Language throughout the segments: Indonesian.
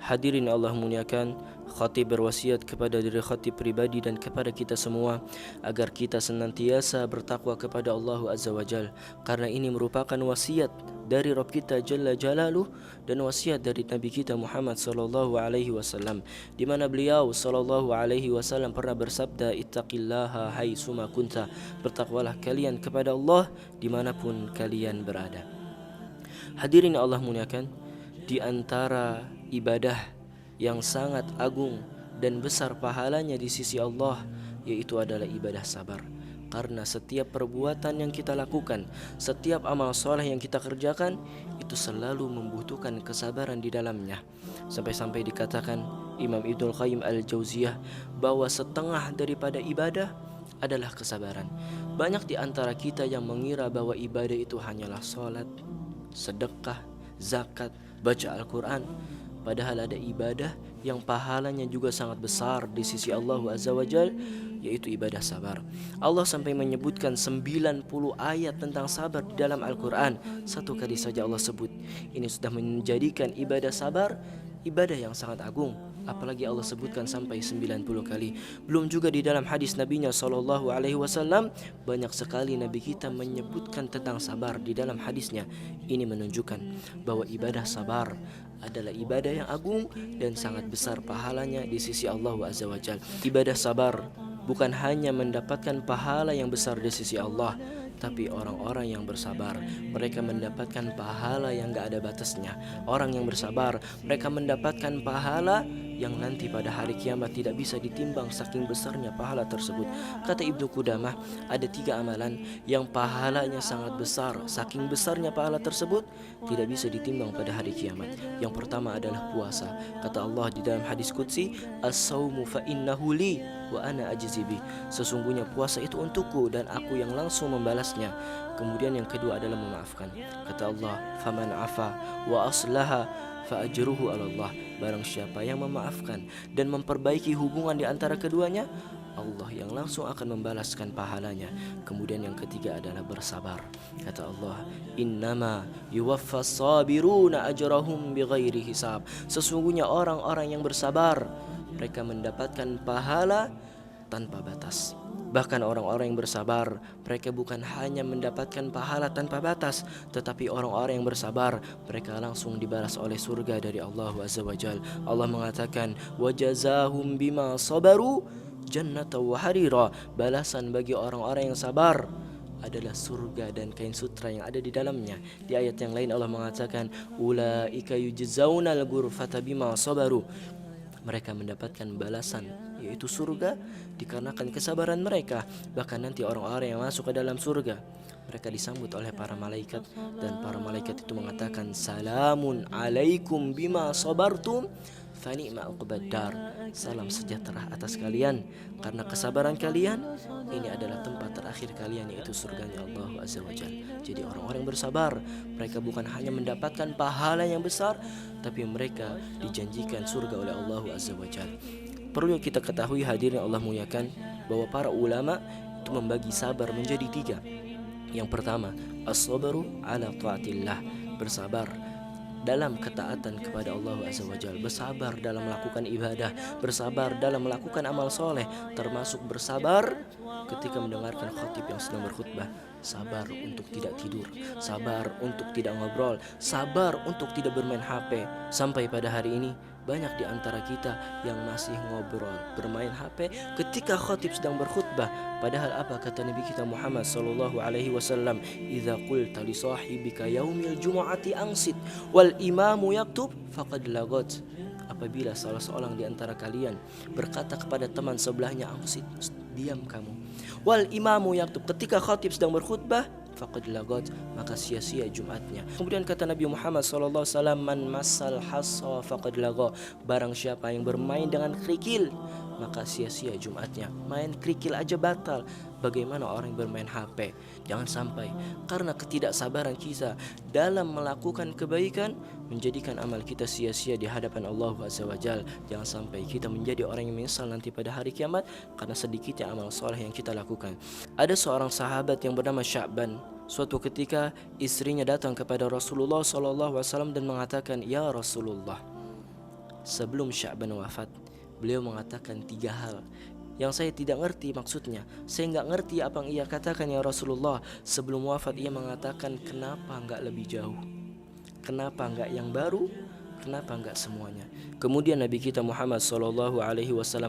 Hadirin Allah muliakan, khatib berwasiat kepada diri khatib pribadi dan kepada kita semua agar kita senantiasa bertakwa kepada Allah Azza wa Jal, karena ini merupakan wasiat dari Rabb kita Jalla Jalaluh dan wasiat dari Nabi kita Muhammad sallallahu alaihi wasallam, di mana beliau sallallahu alaihi wasallam pernah bersabda, ittaqillaha haitsuma kunta, bertakwalah kalian kepada Allah dimanapun kalian berada. Hadirin Allah muliakan, di antara ibadah yang sangat agung dan besar pahalanya di sisi Allah yaitu adalah ibadah sabar. Karena setiap perbuatan yang kita lakukan, setiap amal soleh yang kita kerjakan, itu selalu membutuhkan kesabaran di dalamnya. Sampai-sampai dikatakan Imam Ibnul Qayyim Al-Jauziyah bahwa setengah daripada ibadah adalah kesabaran. Banyak di antara kita yang mengira bahwa ibadah itu hanyalah sholat, sedekah, zakat, baca Al-Quran. Padahal ada ibadah yang pahalanya juga sangat besar di sisi Allah Azza wa Jal, yaitu ibadah sabar. Allah sampai menyebutkan 90 ayat tentang sabar di dalam Al-Quran. Satu kali saja Allah sebut. Ini sudah menjadikan ibadah sabar ibadah yang sangat agung. Apalagi Allah sebutkan sampai 90 kali. Belum juga di dalam hadis Nabinya sallallahu alaihi wasallam banyak sekali Nabi kita menyebutkan tentang sabar di dalam hadisnya. Ini menunjukkan bahwa ibadah sabar adalah ibadah yang agung dan sangat besar pahalanya di sisi Allah Azza wa Jalla. Ibadah sabar bukan hanya mendapatkan pahala yang besar di sisi Allah, tapi orang-orang yang bersabar, mereka mendapatkan pahala yang gak ada batasnya. Orang yang bersabar, mereka mendapatkan pahala yang nanti pada hari kiamat tidak bisa ditimbang saking besarnya pahala tersebut. Kata Ibnu Qudamah, ada 3 amalan yang pahalanya sangat besar. Saking besarnya pahala tersebut tidak bisa ditimbang pada hari kiamat. Yang pertama adalah puasa. Kata Allah di dalam hadis qudsi, as-saumu fa innahu li wa ana ajzi bi. Sesungguhnya puasa itu untukku dan aku yang langsung membalasnya. Kemudian yang kedua adalah memaafkan. Kata Allah, faman afa wa aslaha fa ajruhu 'ala Allah. Barang siapa yang memaafkan dan memperbaiki hubungan di antara keduanya, Allah yang langsung akan membalaskan pahalanya. Kemudian yang ketiga adalah bersabar. Kata Allah, innama yuwaffas sabiruna ajrahum bighairi hisab. Sesungguhnya orang-orang yang bersabar, mereka mendapatkan pahala tanpa batas. Bahkan orang-orang yang bersabar, mereka bukan hanya mendapatkan pahala tanpa batas, tetapi orang-orang yang bersabar, mereka langsung dibalas oleh surga dari Allah Azza wa Jal. Allah mengatakan, wajazahum bima sabaru jannata wa harira. Balasan bagi orang-orang yang sabar adalah surga dan kain sutra yang ada di dalamnya. Di ayat yang lain Allah mengatakan, ulaika yujzaunal ghurfata bima sabaru. Mereka mendapatkan balasan yaitu surga dikarenakan kesabaran mereka. Bahkan nanti orang-orang yang masuk ke dalam surga, mereka disambut oleh para malaikat, dan para malaikat itu mengatakan, salamun alaikum bima sabartum fani'ma uqbaddar. Salam sejahtera atas kalian karena kesabaran kalian. Ini adalah tempat terakhir kalian, yaitu surganya Allah Azza wa Jalla. Jadi orang-orang yang bersabar, mereka bukan hanya mendapatkan pahala yang besar, tapi mereka dijanjikan surga oleh Allah Azza wa Jalla. Perlu kita ketahui hadirin Allah muliakan, bahwa para ulama itu membagi sabar menjadi 3. Yang pertama, as-sabru ala taatillah, bersabar dalam ketaatan kepada Allah Azza wa Jalla, bersabar dalam melakukan ibadah, bersabar dalam melakukan amal soleh, termasuk bersabar ketika mendengarkan khatib yang sedang berkhutbah, sabar untuk tidak tidur, sabar untuk tidak ngobrol, sabar untuk tidak bermain HP. Sampai pada hari ini banyak di antara kita yang masih ngobrol, bermain HP ketika khatib sedang berkhutbah. Padahal apa kata Nabi kita Muhammad sallallahu alaihi wasallam, "Idza qulta li sahibika yaumil jumu'ati ansit wal imamu yaktub faqad lagat." Apabila salah seorang di antara kalian berkata kepada teman sebelahnya, ansit, diam kamu, wal imamu yaktub, ketika khatib sedang berkhutbah, faqad lagat, maka sia-sia Jumatnya. Kemudian kata Nabi Muhammad sallallahu alaihi wasallam, man massal hassa faqad laga, barang siapa yang bermain dengan kerikil, maka sia-sia Jumatnya. Main kerikil aja batal, bagaimana orang yang bermain HP? Jangan sampai karena ketidaksabaran kita dalam melakukan kebaikan menjadikan amal kita sia-sia di hadapan Allah Azza wa Jalla. Jangan sampai kita menjadi orang yang menyesal nanti pada hari kiamat karena sedikitnya amal soleh yang kita lakukan. Ada seorang sahabat yang bernama Sya'ban. Suatu ketika istrinya datang kepada Rasulullah SAW dan mengatakan, ya Rasulullah, sebelum Sya'ban wafat, beliau mengatakan 3 hal yang saya tidak ngerti maksudnya. Saya nggak ngerti apa yang ia katakan ya Rasulullah. Sebelum wafat ia mengatakan, kenapa nggak lebih jauh? Kenapa nggak yang baru? Kenapa nggak semuanya? Kemudian Nabi kita Muhammad SAW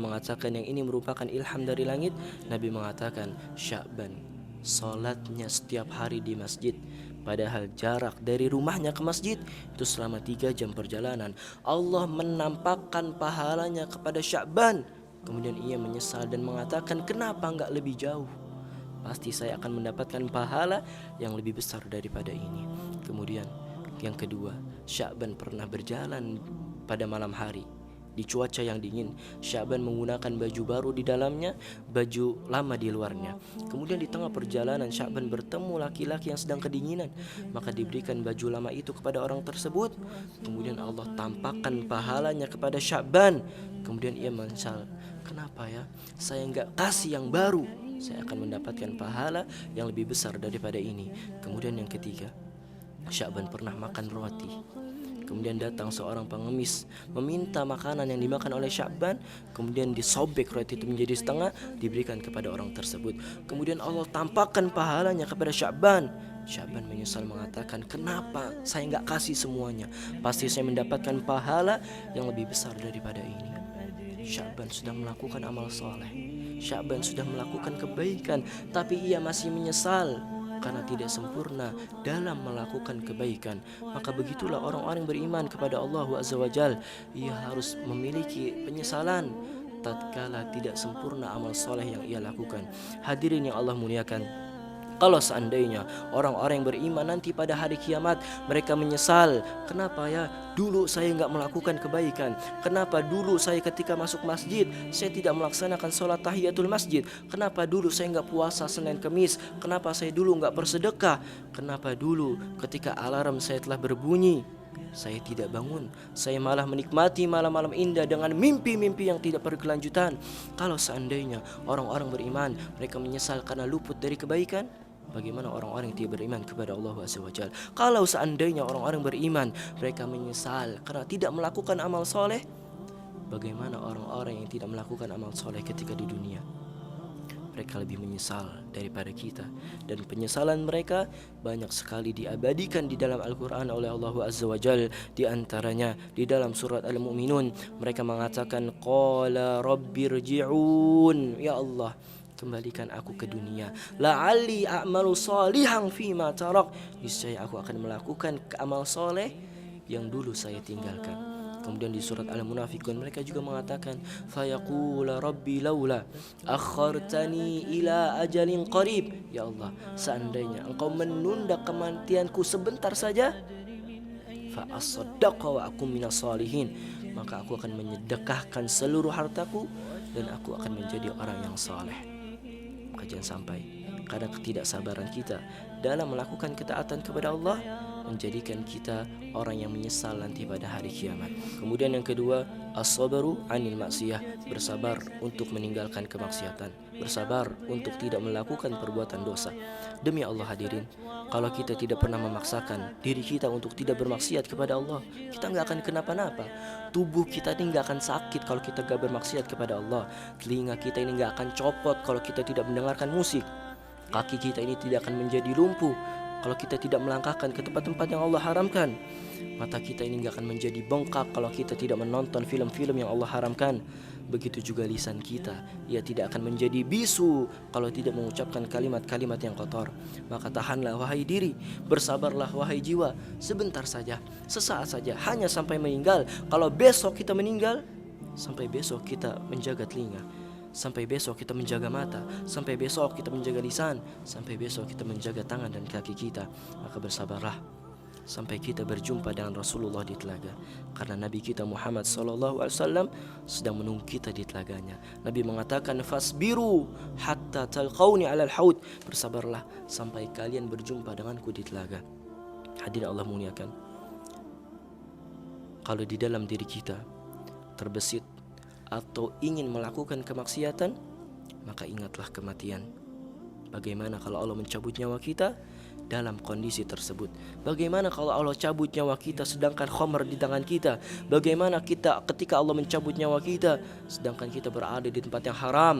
mengatakan yang ini merupakan ilham dari langit. Nabi mengatakan Sya'ban, salatnya setiap hari di masjid, padahal jarak dari rumahnya ke masjid itu selama 3 jam perjalanan. Allah menampakkan pahalanya kepada Sya'ban. Kemudian ia menyesal dan mengatakan, kenapa enggak lebih jauh? Pasti saya akan mendapatkan pahala yang lebih besar daripada ini. Kemudian yang kedua, Sya'ban pernah berjalan pada malam hari di cuaca yang dingin. Sya'ban menggunakan baju baru di dalamnya, baju lama di luarnya. Kemudian di tengah perjalanan Sya'ban bertemu laki-laki yang sedang kedinginan, maka diberikan baju lama itu kepada orang tersebut. Kemudian Allah tampakkan pahalanya kepada Sya'ban. Kemudian ia menyesal, kenapa ya saya enggak kasih yang baru? Saya akan mendapatkan pahala yang lebih besar daripada ini. Kemudian yang ketiga, Sya'ban pernah makan roti. Kemudian datang seorang pengemis meminta makanan yang dimakan oleh Sya'ban. Kemudian disobek roti itu menjadi setengah, diberikan kepada orang tersebut. Kemudian Allah tampakkan pahalanya kepada Sya'ban. Sya'ban menyesal mengatakan, kenapa saya enggak kasih semuanya? Pasti saya mendapatkan pahala yang lebih besar daripada ini. Sya'ban sudah melakukan amal soleh, Sya'ban sudah melakukan kebaikan, tapi ia masih menyesal karena tidak sempurna dalam melakukan kebaikan. Maka begitulah orang-orang beriman kepada Allah Azza wa Jal. Ia harus memiliki penyesalan tatkala tidak sempurna amal soleh yang ia lakukan. Hadirin yang Allah muliakan, kalau seandainya orang-orang yang beriman nanti pada hari kiamat mereka menyesal, kenapa ya dulu saya enggak melakukan kebaikan? Kenapa dulu saya ketika masuk masjid saya tidak melaksanakan sholat tahiyatul masjid? Kenapa dulu saya enggak puasa Senin Kemis? Kenapa saya dulu enggak bersedekah? Kenapa dulu ketika alarm saya telah berbunyi saya tidak bangun? Saya malah menikmati malam-malam indah dengan mimpi-mimpi yang tidak berkelanjutan. Kalau seandainya orang-orang beriman mereka menyesal karena luput dari kebaikan, bagaimana orang-orang yang tidak beriman kepada Allah Azza wa Jalla? Kalau seandainya orang-orang beriman mereka menyesal karena tidak melakukan amal soleh, bagaimana orang-orang yang tidak melakukan amal soleh ketika di dunia? Mereka lebih menyesal daripada kita, dan penyesalan mereka banyak sekali diabadikan di dalam Al-Quran oleh Allah Azza wa Jal. Di antaranya di dalam surat Al-Mu'minun mereka mengatakan, qala rabbirji'un, ya Allah kembalikan aku ke dunia, la'alli a'malu salihan fima tarak, niscaya aku akan melakukan amal soleh yang dulu saya tinggalkan. Kemudian di surat Al-Munafiqun mereka juga mengatakan, fayaqula rabbi laula akhartani ila ajalin qarib, ya Allah seandainya engkau menunda kematianku sebentar saja, fa asaddaqa wa akum minas salihin, maka aku akan menyedekahkan seluruh hartaku dan aku akan menjadi orang yang saleh. Maka jangan sampai karena ketidaksabaran kita dalam melakukan ketaatan kepada Allah menjadikan kita orang yang menyesal nanti pada hari kiamat. Kemudian yang kedua, as-sabru 'anil maksiyah, bersabar untuk meninggalkan kemaksiatan, bersabar untuk tidak melakukan perbuatan dosa. Demi Allah hadirin, kalau kita tidak pernah memaksakan diri kita untuk tidak bermaksiat kepada Allah, kita nggak akan kenapa-napa. Tubuh kita ini nggak akan sakit kalau kita gak bermaksiat kepada Allah. Telinga kita ini nggak akan copot kalau kita tidak mendengarkan musik. Kaki kita ini tidak akan menjadi lumpuh kalau kita tidak melangkahkan ke tempat-tempat yang Allah haramkan. Mata kita ini gak akan menjadi bengkak kalau kita tidak menonton film-film yang Allah haramkan. Begitu juga lisan kita, ia tidak akan menjadi bisu kalau tidak mengucapkan kalimat-kalimat yang kotor. Maka tahanlah wahai diri, bersabarlah wahai jiwa, sebentar saja, sesaat saja, hanya sampai meninggal. Kalau besok kita meninggal, sampai besok kita menjaga telinga, sampai besok kita menjaga mata, sampai besok kita menjaga lisan, sampai besok kita menjaga tangan dan kaki kita. Maka bersabarlah sampai kita berjumpa dengan Rasulullah di telaga, karena Nabi kita Muhammad SAW sedang menunggu kita di telaganya. Nabi mengatakan, fasbiru hatta talqauni alal haud, bersabarlah sampai kalian berjumpa denganku di telaga. Hadirin Allah muliakan, kalau di dalam diri kita terbesit atau ingin melakukan kemaksiatan, maka ingatlah kematian. Bagaimana kalau Allah mencabut nyawa kita? dalam kondisi tersebut? Bagaimana kalau Allah cabut nyawa kita sedangkan khamr di tangan kita? Bagaimana kita ketika Allah mencabut nyawa kita sedangkan kita berada di tempat yang haram?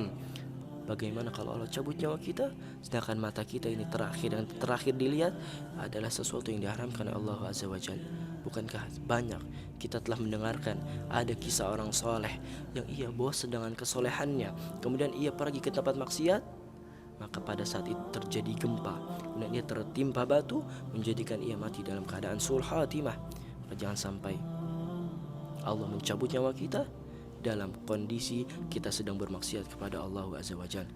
Bagaimana kalau Allah cabut nyawa kita sedangkan mata kita ini terakhir dilihat adalah sesuatu yang diharamkan oleh Allah Azza wa Jalla? Bukankah banyak kita telah mendengarkan ada kisah orang soleh yang ia bosan dengan kesolehannya, kemudian ia pergi ke tempat maksiat, maka pada saat itu terjadi gempa, kemudian ia tertimpa batu menjadikan ia mati dalam keadaan sul khatimah. Maka jangan sampai Allah mencabut nyawa kita dalam kondisi kita sedang bermaksiat kepada Allah Azza wa Jalla.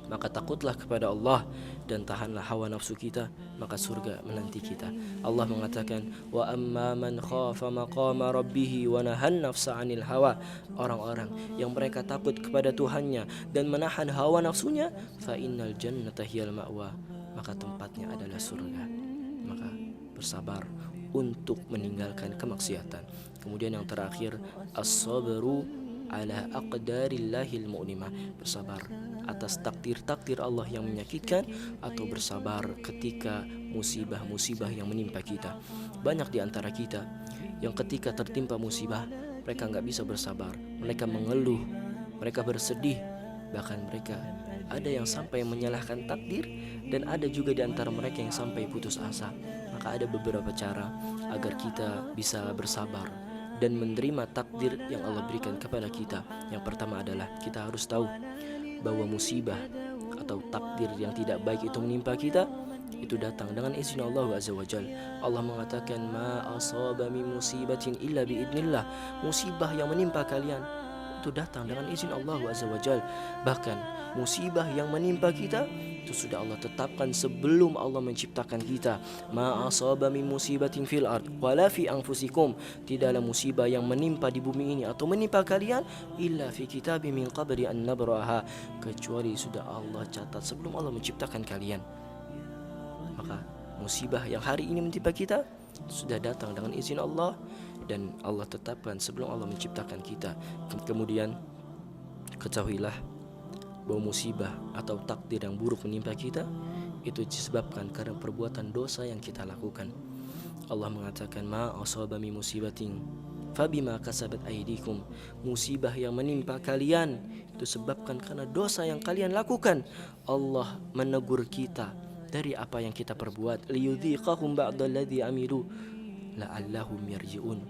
Maka takutlah kepada Allah dan tahanlah hawa nafsu kita, maka surga menanti kita. Allah mengatakan, wa amma man khafa maqama rabbih wa nahan nafsa 'anil hawa. Orang-orang yang mereka takut kepada Tuhannya dan menahan hawa nafsunya, fa innal jannata hiyal ma'wa, maka tempatnya adalah surga. Maka bersabar untuk meninggalkan kemaksiatan. Kemudian yang terakhir, as-sabru ala aqdarillahil mu'limah, bersabar atas takdir-takdir Allah yang menyakitkan, atau bersabar ketika musibah-musibah yang menimpa kita. Banyak di antara kita yang ketika tertimpa musibah mereka nggak bisa bersabar, mereka mengeluh, mereka bersedih, bahkan mereka ada yang sampai menyalahkan takdir, dan ada juga di antara mereka yang sampai putus asa. Maka ada beberapa cara agar kita bisa bersabar dan menerima takdir yang Allah berikan kepada kita. Yang pertama adalah kita harus tahu bahwa musibah atau takdir yang tidak baik itu menimpa kita, itu datang dengan izin Allah Azza wa Jalla. Allah mengatakan, ma asaba min musibatin illa biidnillah. Musibah yang menimpa kalian itu datang dengan izin Allah Azza wa Jalla. Bahkan musibah yang menimpa kita itu sudah Allah tetapkan sebelum Allah menciptakan kita. Ma asaba min musibatin fil ard wala fi anfusikum. Tidaklah musibah yang menimpa di bumi ini atau menimpa kalian illa fi kitabim min qabli an nabraha, kecuali sudah Allah catat sebelum Allah menciptakan kalian. Maka musibah yang hari ini menimpa kita sudah datang dengan izin Allah dan Allah tetapkan sebelum Allah menciptakan kita. Kemudian ketahuilah bahwa musibah atau takdir yang buruk menimpa kita itu disebabkan karena perbuatan dosa yang kita lakukan. Allah mengatakan, ma asaba min musibatin fabima kasabat aydikum. Musibah yang menimpa kalian itu sebabkan karena dosa yang kalian lakukan. Allah menegur kita dari apa yang kita perbuat, liyudhiqahum ba'dalladzi amilu la'allahum yarji'un.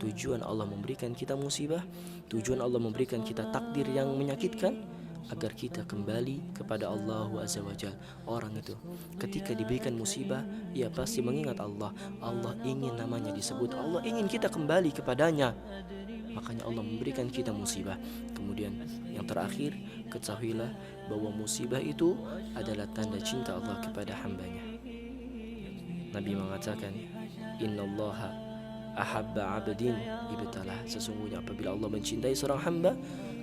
Tujuan Allah memberikan kita musibah, tujuan Allah memberikan kita takdir yang menyakitkan agar kita kembali kepada Allah Azza wa Jalla. Orang itu ketika diberikan musibah, ia pasti mengingat Allah. Allah ingin namanya disebut, Allah ingin kita kembali kepadanya. Makanya Allah memberikan kita musibah. Kemudian yang terakhir, ketahuilah bahwa musibah itu adalah tanda cinta Allah kepada hambanya. Nabi mengatakan, innallaha ahabba abdin ibtalah. Sesungguhnya apabila Allah mencintai seorang hamba,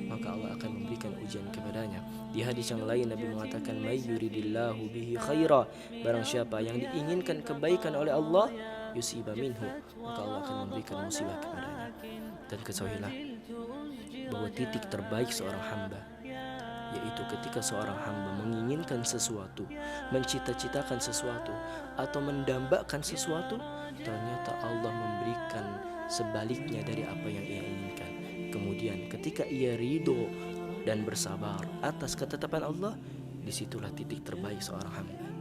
maka Allah akan memberikan ujian kepadanya. Di hadis yang lain Nabi mengatakan, may yuridillahu bihi khaira, barang siapa yang diinginkan kebaikan oleh Allah, yusiba minhu, maka Allah akan memberikan musibah kepadanya. Dan ketahuilah bahwa titik terbaik seorang hamba yaitu ketika seorang hamba menginginkan sesuatu, mencita-citakan sesuatu, atau mendambakan sesuatu, ternyata Allah memberikan sebaliknya dari apa yang ia inginkan. Kemudian ketika ia ridho dan bersabar atas ketetapan Allah, disitulah titik terbaik seorang hamba.